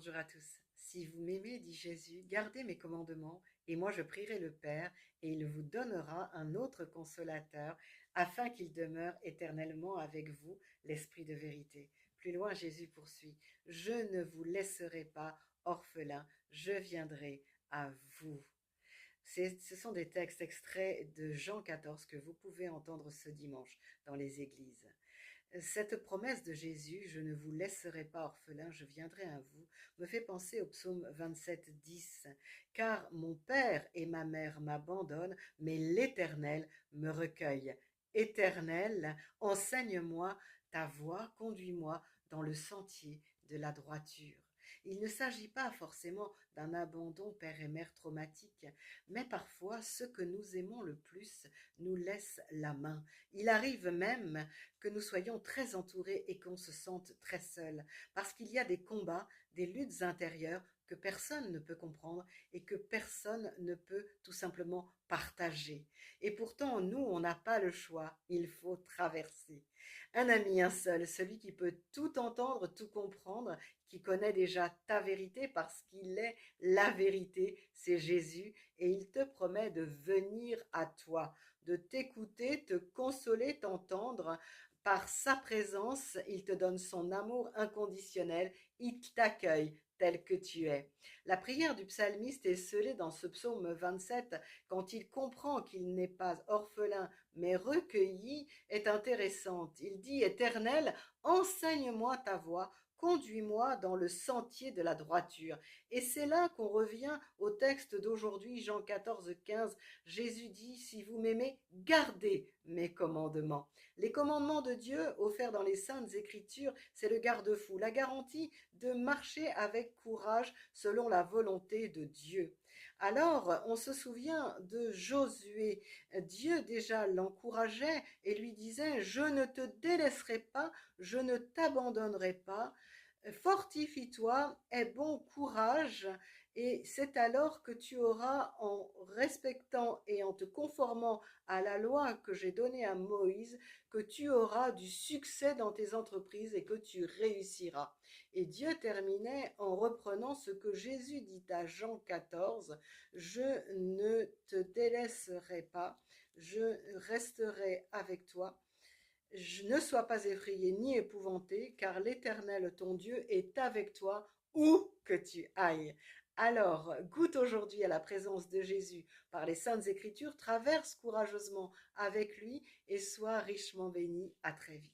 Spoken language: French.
Bonjour à tous. Si vous m'aimez, dit Jésus, gardez mes commandements, et moi je prierai le Père, et il vous donnera un autre consolateur, afin qu'il demeure éternellement avec vous, l'Esprit de vérité. Plus loin, Jésus poursuit, je ne vous laisserai pas orphelins, je viendrai à vous. Ce sont des textes extraits de Jean 14 que vous pouvez entendre ce dimanche dans les églises. Cette promesse de Jésus, je ne vous laisserai pas orphelin, je viendrai à vous, me fait penser au psaume 27, 10. Car mon père et ma mère m'abandonnent, mais l'Éternel me recueille. Éternel, enseigne-moi ta voie, conduis-moi dans le sentier de la droiture. Il ne s'agit pas forcément d'un abandon père et mère traumatique, mais parfois ceux que nous aimons le plus nous laissent la main. Il arrive même que nous soyons très entourés et qu'on se sente très seul, parce qu'il y a des combats, des luttes intérieures que personne ne peut comprendre et que personne ne peut tout simplement partager. Et pourtant, nous, on n'a pas le choix, il faut traverser. Un ami, un seul, celui qui peut tout entendre, tout comprendre, qui connaît déjà ta vérité parce qu'il est la vérité, c'est Jésus, et il te promet de venir à toi, de t'écouter, te consoler, t'entendre. Par sa présence, il te donne son amour inconditionnel, il t'accueille tel que tu es. La prière du psalmiste est scellée dans ce psaume 27 quand il comprend qu'il n'est pas orphelin mais recueilli est intéressante. Il dit: Éternel, enseigne-moi ta voie, conduis-moi dans le sentier de la droiture. Et c'est là qu'on revient au texte d'aujourd'hui, Jean 14, 15. Jésus dit: si vous m'aimez, gardez mes commandements. Les commandements de Dieu offerts dans les saintes écritures, c'est le garde-fou, la garantie de marcher avec courage selon la volonté de Dieu. Alors, on se souvient de Josué. Dieu déjà l'encourageait et lui disait: je ne te délaisserai pas, je ne t'abandonnerai pas. Fortifie-toi, aie bon courage, et c'est alors que tu auras, en respectant et en te conformant à la loi que j'ai donnée à Moïse, que tu auras du succès dans tes entreprises et que tu réussiras. Et Dieu terminait en reprenant ce que Jésus dit à Jean 14, je ne te délaisserai pas, je resterai avec toi. Ne sois pas effrayé ni épouvanté, car l'Éternel ton Dieu est avec toi où que tu ailles. Alors, goûte aujourd'hui à la présence de Jésus par les Saintes Écritures, traverse courageusement avec lui et sois richement béni. À très vite.